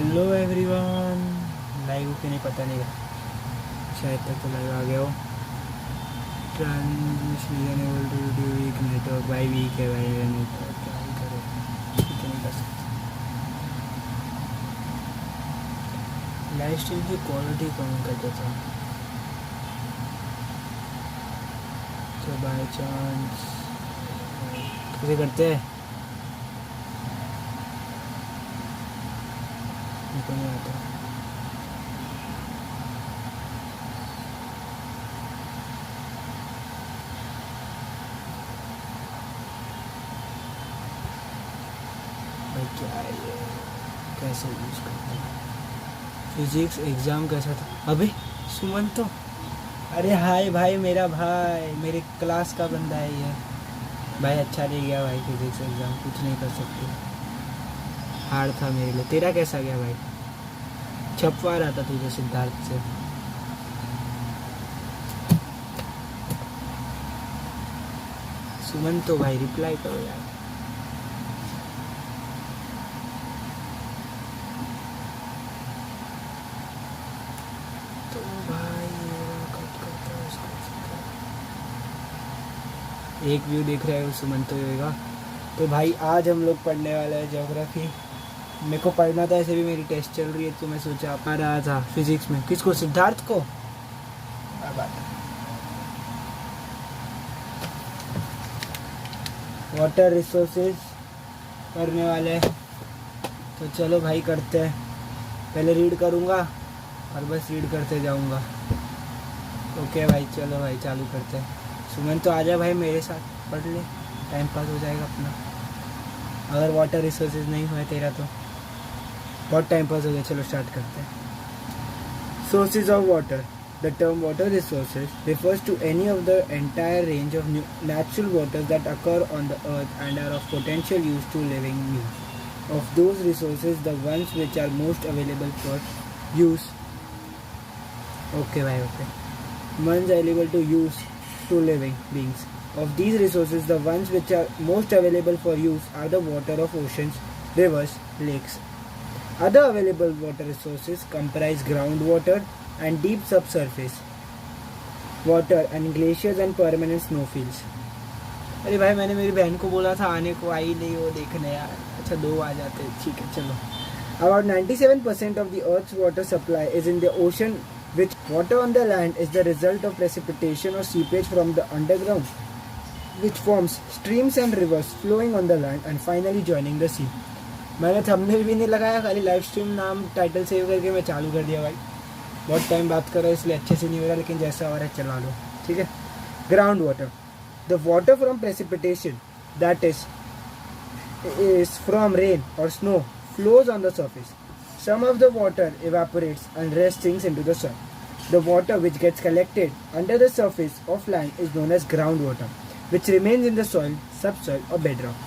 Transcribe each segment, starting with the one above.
Hello everyone, live के नहीं पता नहीं, शायद तक तो लाइव आ गया हो। Transmission able to do weak network भाई, वीक है भाई नेटवर्क, क्या ही करो, कुछ नहीं कर सकते। लाइव स्ट्रीम की क्वालिटी कम कर देता हूँ तो बाई चांस कैसे करते हैं को नहीं आता। भाई क्या है ये, कैसे यूज करते हैं? फिजिक्स एग्जाम कैसा था अबे सुमन तो? अरे हाय भाई, मेरा भाई मेरे क्लास का बंदा है ये भाई। अच्छा नहीं गया भाई फिजिक्स एग्जाम, कुछ नहीं कर सकते, हार्ड था मेरे लिए। तेरा कैसा गया भाई? छपवा रहा था तुझे सिद्धार्थ से। सुमन तो भाई रिप्लाई करो यार। तो भाई कट करता है उसको, एक व्यू देख रहे हो सुमन तो होगा। तो भाई आज हम लोग पढ़ने वाले हैं ज्योग्राफी। मेरे को पढ़ना था, ऐसे भी मेरी टेस्ट चल रही है तो मैं सोचा पढ़ रहा था फिजिक्स में। किसको? सिद्धार्थ को। वाटर रिसोर्सेज करने वाले हैं तो चलो भाई करते हैं। पहले रीड करूँगा और बस रीड करते जाऊँगा। ओके भाई, चलो भाई चालू करते हैं। सुमन तो आजा भाई मेरे साथ, पढ़ ले, टाइम पास हो जाएगा अपना। अगर वाटर रिसोर्सेज नहीं हुआ तेरा तो बहुत टाइम पास हो गया। चलो स्टार्ट करते हैं। Sources of water. The term water resources refers to any of the entire range of natural waters that occur on the earth and are of potential use to living beings. Of those resources, the ones which are most available for use. Okay भाई, okay. Ones available to use to living beings. Of these resources, the ones which are most available for use are the water of oceans, rivers, lakes. Other available water resources comprise groundwater and deep subsurface water and glaciers and permanent snowfields. अरे भाई मैंने मेरी बहन को बोला था आने को, आई नहीं वो देखने यार। अच्छा 2 आ जाते हैं, ठीक है चलो। About 97% of the Earth's water supply is in the ocean, which water on the land is the result of precipitation or seepage from the underground, which forms streams and rivers flowing on the land and finally joining the sea. मैंने thumbnail भी नहीं लगाया, खाली live stream नाम title save करके मैं चालू कर दिया भाई। बहुत टाइम बात कर रहा है इसलिए अच्छे से नहीं हो रहा, लेकिन जैसा हो रहा है चला लो, ठीक है। Ground water. The water from precipitation that is from rain और snow flows on the surface. Some of the water evaporates and rest sinks into the soil. The water which gets collected under the surface of land is known as groundwater, which remains in the soil, subsoil or bedrock.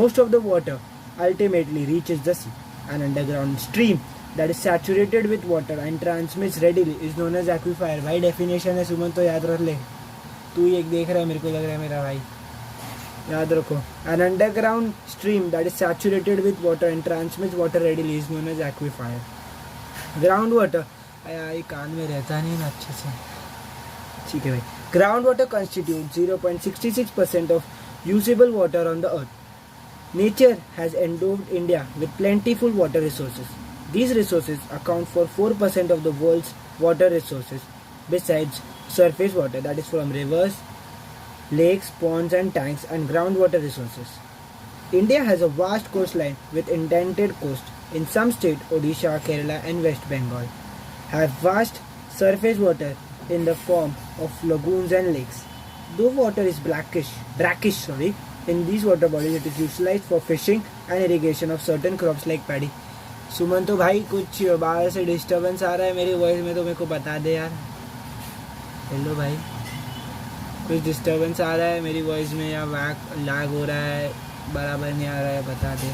Most of the water ultimately reaches the sea. An underground stream that is saturated with water and transmits readily is known as aquifer. भाई definition है सुमन तो याद रख ले, तू ही एक देख रहा है, मेरे को लग रहा है मेरा भाई, याद रखो। An underground stream that is saturated with water and transmits water readily is known as aquifer. Ground water, ये कान में रहता नहीं ना अच्छे से, ठीक है भाई। Ground water constitutes 0.66% of usable water on the earth. Nature has endowed India with plentiful water resources. These resources account for 4% of the world's water resources, besides surface water that is from rivers, lakes, ponds and tanks, and groundwater resources. India has a vast coastline with indented coast. In some states, Odisha, Kerala and West Bengal have vast surface water in the form of lagoons and lakes. Though water is brackish, in these water bodies it is utilized for fishing and irrigation of certain crops like paddy. सुमन तो भाई कुछ बाहर से disturbance आ रहा है मेरी voice में, तो मेरे को बता दे यार। हेलो भाई, कुछ डिस्टर्बेंस आ रहा है मेरी वॉइस में या लैग हो रहा है, बराबर नहीं आ रहा है, बता दे।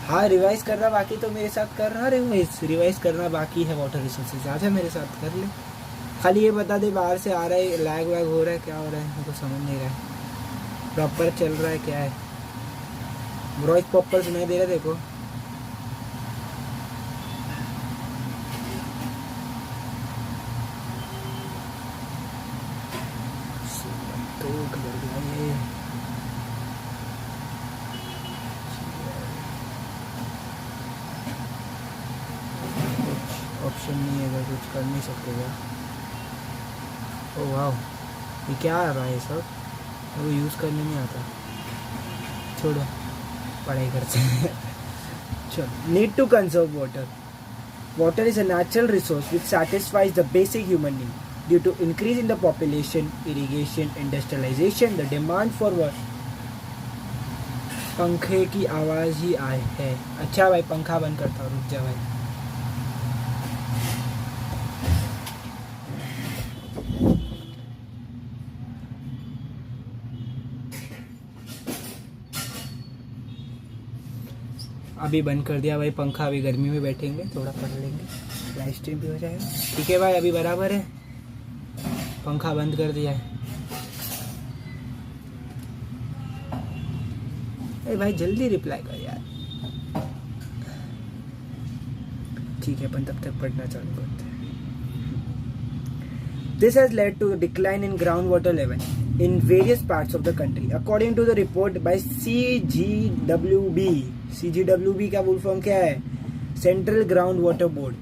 हाँ रिवाइज करना बाकी तो मेरे साथ कर रहा, रिवाइज करना बाकी है वाटर रिसोर्सेज, आजा मेरे साथ कर ले। खाली ये बता दे बाहर से आ रहा है, लैग वैग हो रहा है, क्या हो रहा है, मेरे को समझ नहीं रहा है, प्रॉपर चल रहा है क्या है। वॉइस प्रॉपर सुनाई दे रहा है देखो। ऑप्शन नहीं है, कुछ कर नहीं सकते क्या? ओ वाह, ये क्या आ रहा है ये सब? वो यूज़ करने नहीं आता, छोड़ो पढ़ाई करते हैं। चलो, need to conserve water. Water is a natural resource which satisfies the basic human need. Due to increase in the population, irrigation, industrialization, the demand for water. पंखे की आवाज़ ही आए है. अच्छा भाई, पंखा बंद करता हूँ, रुक जा भाई. अभी बंद कर दिया भाई पंखा. अभी गर्मी में बैठेंगे, थोड़ा पढ़ लेंगे, लाइव स्ट्रीम भी हो जाएगा. ठीक है भाई, अभी बराबर है. पंखा बंद कर दिया है. अरे भाई जल्दी रिप्लाई कर यार. ठीक है, अपन तब तक पढ़ना चालू करते हैं. This has led to a decline in groundwater level in various parts of the country, according to the report by CGWB. CGWB का फुल फॉर्म क्या है? Central ground water board.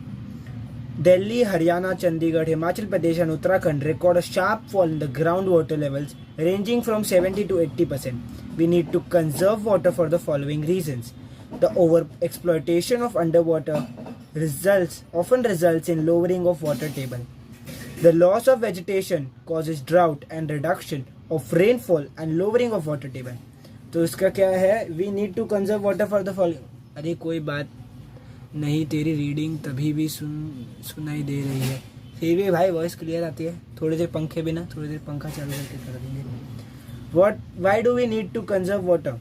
Delhi, Haryana, Chandigarh, Himachal Pradesh and Uttarakhand record a sharp fall in the groundwater levels ranging from 70 to 80%. We need to conserve water for the following reasons. The overexploitation of underwater often results in lowering of water table. The loss of vegetation causes drought and reduction of rainfall and lowering of water table. तो इसका क्या है? We need to conserve water for the following. अरे कोई बात नहीं, तेरी reading तभी भी सुनाई दे रही है. फिर भी भाई वॉइस क्लियर आती है. थोड़ी देर पंखे बिना, थोड़ी देर पंखा चालू करके कर देंगे. Why do we need to conserve water?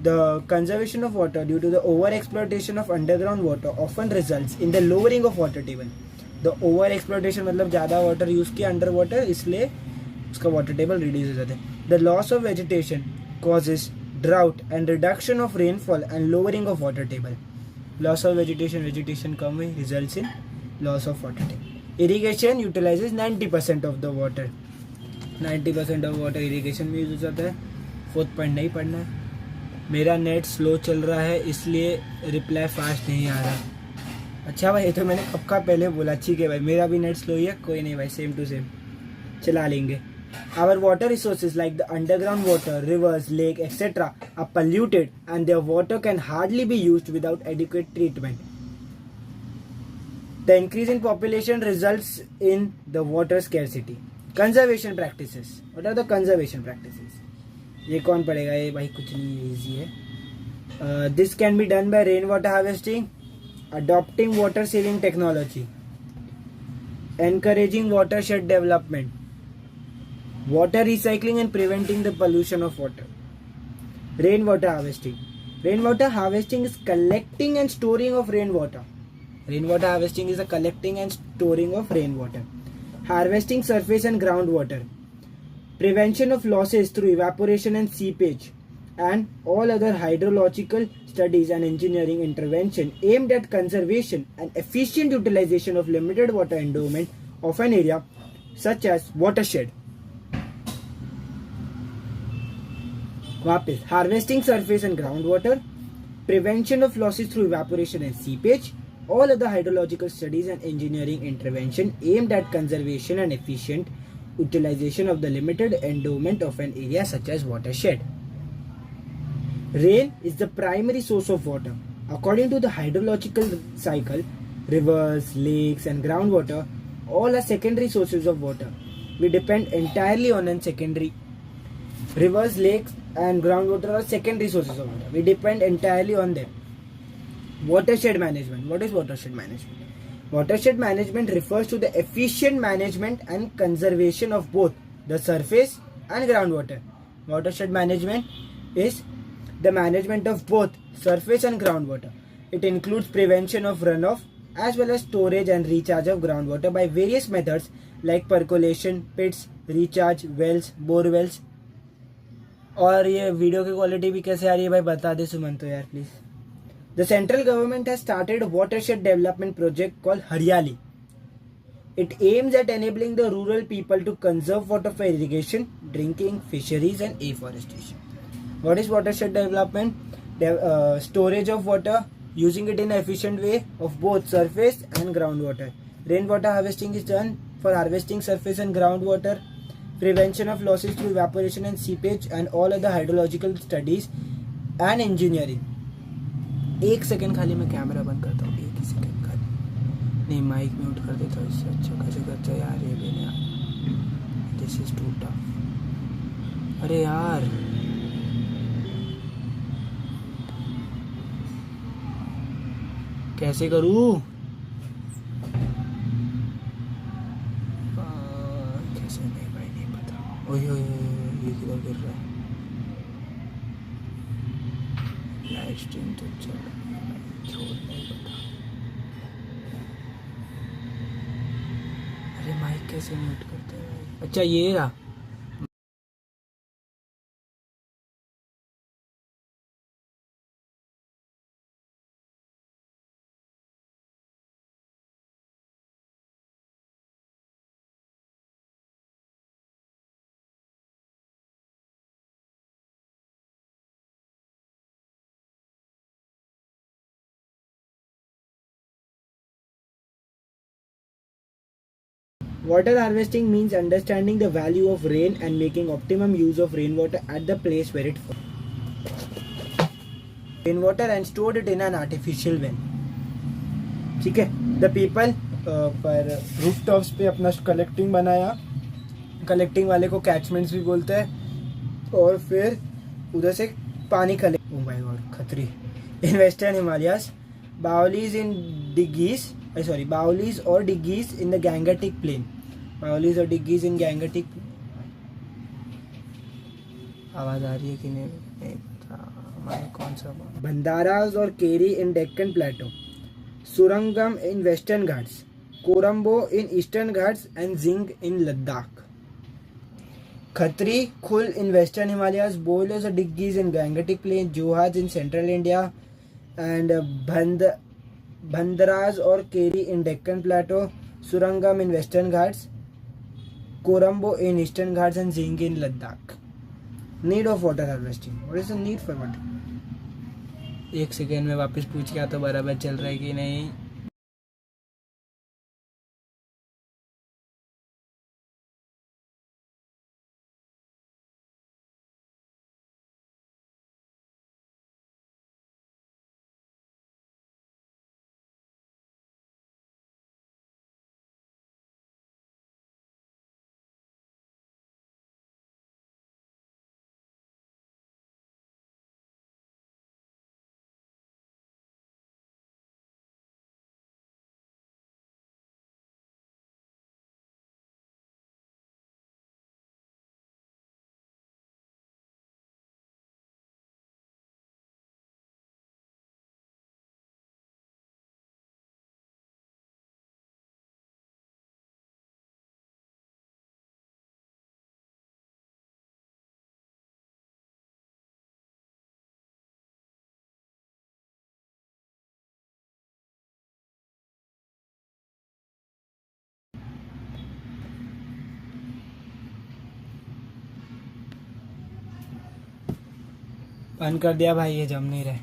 The conservation of water due to the over exploitation of underground water often results in the lowering of water table. The over exploitation मतलब ज़्यादा वाटर यूज़ किया under water, इसलिए उसका water table reduce हो जाता है. The loss of vegetation causes drought and reduction of rainfall and lowering of water table. Loss of vegetation कम हुई, results in loss of water table. Irrigation utilizes 90% of the water. 90% of water irrigation में use हो जाता है. 4th point नहीं पढ़ना है. मेरा net slow चल रहा है इसलिए रिप्लाई फास्ट नहीं आ रहा. अच्छा भाई, ये तो मैंने कब का पहले बोला. ठीक है भाई, मेरा भी नेट स्लो ही है, कोई नहीं भाई, सेम टू सेम चला लेंगे. Our water resources like the underground water, rivers, lake, etc. are polluted and their water can hardly be used without adequate treatment. The increase in population results in the water scarcity. Conservation practices. What are the conservation practices? ये कौन पढ़ेगा? ये भाई कुछ नहीं, easy है. This can be done by rainwater harvesting, adopting water saving technology, encouraging watershed development, water recycling and preventing the pollution of water. Rainwater harvesting. Rainwater harvesting is collecting and storing of rainwater. Rainwater harvesting is the collecting and storing of rainwater. Harvesting surface and groundwater. Prevention of losses through evaporation and seepage, and all other hydrological studies and engineering intervention aimed at conservation and efficient utilization of limited water endowment of an area such as watershed. वापस, harvesting surface and ground water, prevention of losses through evaporation and seepage, all other hydrological studies and engineering intervention aimed at conservation and efficient utilization of the limited endowment of an area such as watershed. Rain is the primary source of water. According to the hydrological cycle, rivers, lakes and groundwater all are secondary sources of water. We depend entirely on a secondary. Rivers, lakes and groundwater are secondary sources of water. We depend entirely on them. Watershed management. What is watershed management? Watershed management refers to the efficient management and conservation of both the surface and groundwater. Watershed management is the management of both surface and groundwater. It includes prevention of runoff as well as storage and recharge of groundwater by various methods like percolation, pits, recharge, wells, bore wells. और ये video की quality भी कैसे आ रही है भाई बता दे सुमन तो यार please. The central government has started a watershed development project called Haryali. It aims at enabling the rural people to conserve water for irrigation, drinking, fisheries and afforestation. What is watershed development? Storage of water, using it in an efficient way of both surface and groundwater. Rainwater harvesting is done for harvesting surface and groundwater, prevention of losses through evaporation and seepage, and all other hydrological studies and engineering. एक second खाली मैं camera बंद करता हूँ, एक ही second खाली, नहीं mic mute कर देता हूँ, इससे अच्छा कैसे करता है यार, ये भी नहीं आता, दिस इज टू टफ। अरे यार कैसे करूँ, कैसे नहीं भाई, नहीं पता। ओए ओए ये किधर गिर रहा है, लाइव स्ट्रीम तो चल रहा है, छोड़ नहीं पता। अरे माइक कैसे म्यूट करते हैं, अच्छा ये रहा। Water harvesting means understanding the value of rain and making optimum use of rainwater at the place where it falls. Rainwater and stored it in an artificial well. ठीक है, the people पर rooftops पे अपना collecting बनाया, collecting वाले को catchments भी बोलते हैं, और फिर उधर से पानी collect, oh my god khatri, in western Himalayas, bawlis in diggis, bawlis और diggis in the Gangetic plain, bawlis और डिगीज इन गैंगेटिक, आवाज आ रही है कि नहीं पता हमारे कौन सा, बंदाराज और kere in Deccan plateau, surangam in western Ghats, korambu in eastern Ghats and zing in Ladakh, khatri kul in western Himalayas, bawlis और डिगीज इन गैंगेटिक प्लेन, जोहाज in central India and bhandaras और kere in Deccan plateau, surangam in western Ghats, korambu in eastern Ghats and zing in Ladakh. Need of water harvesting, what is the need for water? एक second में वापस पूछ के तो बराबर चल रहा है कि नहीं. बंद कर दिया भाई, ये जम नहीं रहे.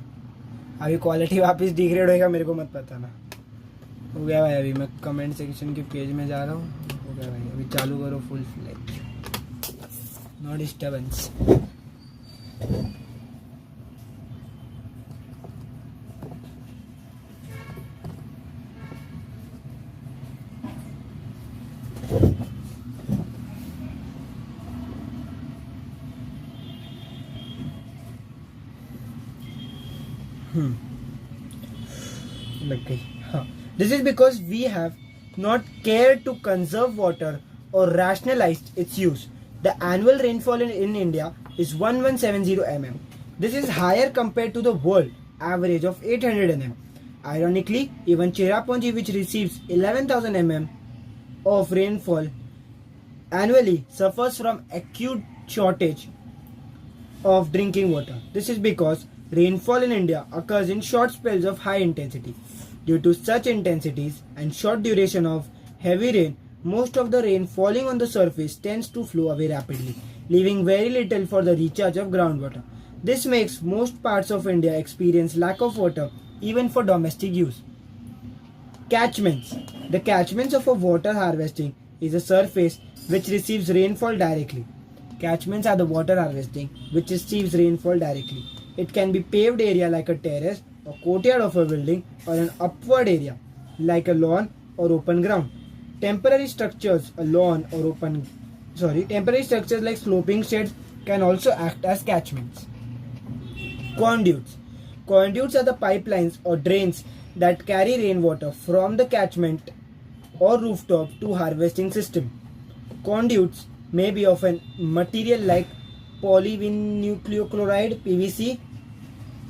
अभी क्वालिटी वापस डिग्रेड होएगा, मेरे को मत पता ना. हो गया भाई, अभी मैं कमेंट सेक्शन के पेज में जा रहा हूँ. हो गया भाई, अभी चालू करो फुल फ्लैश, नो डिस्टर्बेंस. लग गई. हाँ, this is because we have not cared to conserve water or rationalized its use. The annual rainfall in India is 1170 mm. This is higher compared to the world average of 800 mm. Ironically, even Cherrapunji, which receives 11,000 mm of rainfall annually, suffers from acute shortage of drinking water. This is because rainfall in India occurs in short spells of high intensity. Due to such intensities and short duration of heavy rain, most of the rain falling on the surface tends to flow away rapidly, leaving very little for the recharge of groundwater. This makes most parts of India experience lack of water even for domestic use. Catchments. The catchments of a water harvesting is a surface which receives rainfall directly. Catchments are the water harvesting which receives rainfall directly. It can be paved area like a terrace or courtyard of a building, or an upward area like a lawn or open ground. Temporary structures like sloping sheds can also act as catchments. Conduits. Conduits are the pipelines or drains that carry rainwater from the catchment or rooftop to harvesting system. Conduits may be of a material like polyvinyl PVC,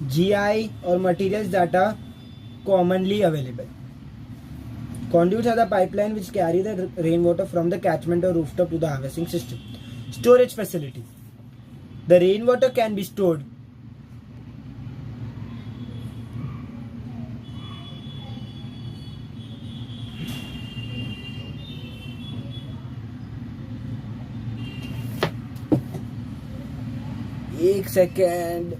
GI, or materials that are commonly available. Conduits are the pipeline which carry the rainwater from the catchment or rooftop to the harvesting system. Storage facility. The rainwater can be stored एक second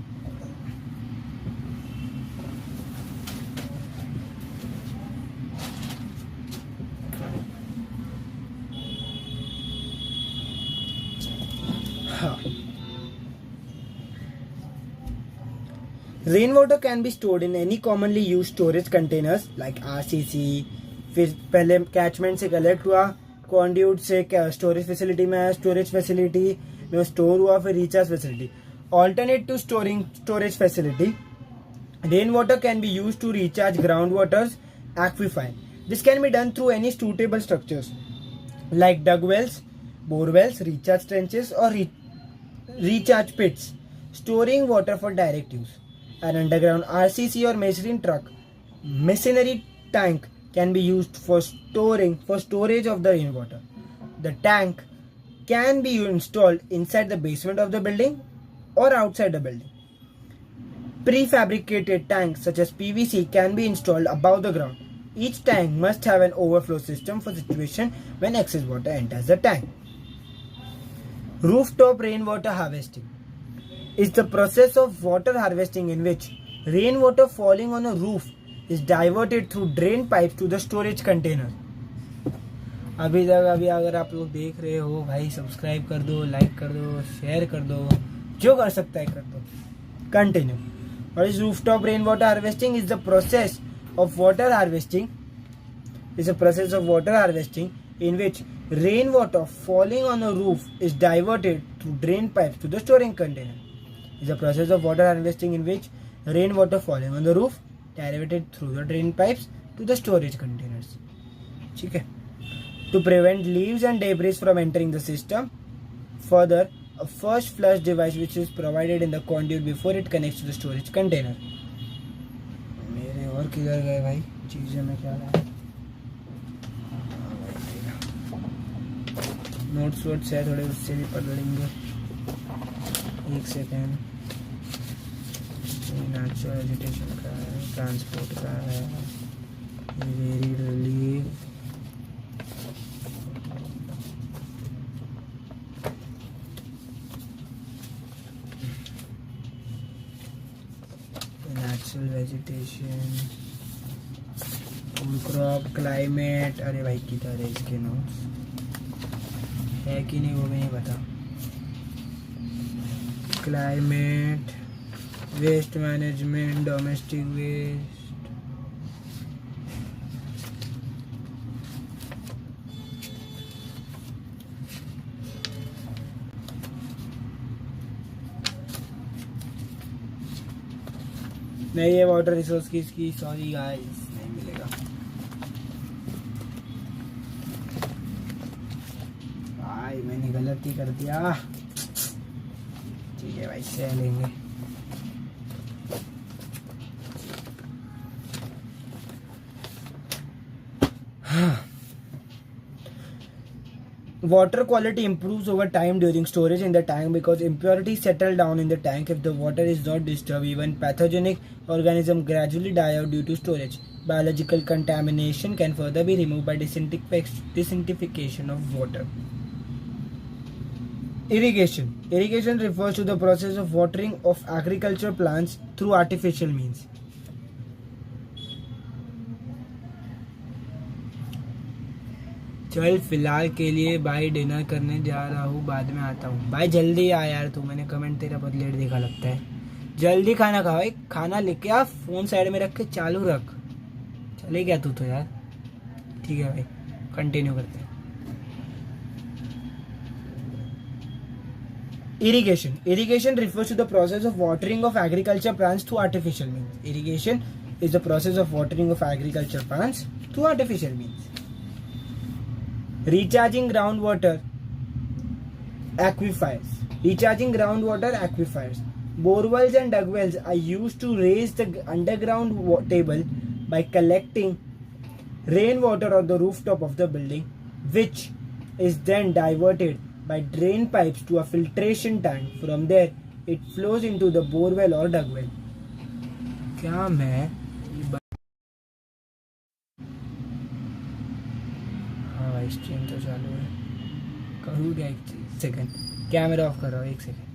Rainwater can be stored in any commonly used storage containers like RCC. फिर पहले catchment से collect हुआ, conduit से storage facility में आया, storage facility में store हुआ, फिर recharge facility. Alternate to storing storage facility, rainwater can be used to recharge groundwater's aquifer. This can be done through any suitable structures like dug wells, bore wells, recharge trenches, or recharge pits, storing water for direct use. An underground RCC or masonry tank can be used for storage of the rainwater. The tank can be installed inside the basement of the building or outside the building. Prefabricated tanks such as PVC can be installed above the ground. Each tank must have an overflow system for situation when excess water enters the tank. Rooftop rainwater harvesting is the process of water harvesting in which rainwater falling on a roof is diverted through drain pipes to the storage container. अभी अगर आप लोग देख रहे हो भाई, subscribe कर दो, लाइक कर दो, शेयर कर दो, जो कर सकता है कर दो. Continue. What is rooftop rainwater harvesting? Is the process of water harvesting. In which rainwater falling on a roof is diverted through drain pipes to the storing container. Is the process of water harvesting in which rainwater falling on the roof diverted through the drain pipes to the storage containers. ठीक है. To prevent leaves and debris from entering the system. Further, a first flush device which is provided in the conduit before it connects to the storage container. मेरे और किधर गए भाई चीजें में क्या है? नोट्स वोट्स है थोड़े, उससे भी पढ़ लेंगे. एक सेकेंड. नेचुरल वेजिटेशन का है, ट्रांसपोर्ट का है, very relief, natural vegetation, food crop, climate. अरे भाई किधर है इसके नोट्स, है कि नहीं वो भी नहीं पता. Climate, waste management, domestic waste, नहीं ये वाटर रिसोर्स की इसकी, सॉरी गाइस नहीं मिलेगा. भाई मैंने गलती कर दिया. ठीक है भाई से लेंगे. Water quality improves over time during storage in the tank because impurities settle down in the tank. If the water is not disturbed, even pathogenic organisms gradually die out due to storage. Biological contamination can further be removed by desinfection of water. Irrigation. Irrigation refers to the process of watering of agricultural plants through artificial means. चल फिलहाल के लिए भाई dinner करने जा रहा हूँ, बाद में आता हूँ। भाई जल्दी आ यार तू, मैंने कमेंट तेरा बहुत लेट देखा लगता है। जल्दी खाना खा भाई, खाना लेके आ, फोन साइड में रख के चालू रख। चले गया तू तो यार। ठीक है भाई, कंटिन्यू करते हैं। Irrigation. Irrigation refers to the process of watering of agriculture plants through artificial means. Irrigation is the process of watering of agriculture plants through artificial means. Recharging groundwater aquifers. Recharging groundwater aquifers. Borewells and dugwells are used to raise the underground table by collecting rainwater on the rooftop of the building, which is then diverted by drain pipes to a filtration tank. From there, it flows into the borewell or dugwell. क्या मैं हाँ भाई stream तो चालू है, करूँ क्या? एक सेकंड, कैमरा ऑफ कर रहा हूँ, एक सेकंड।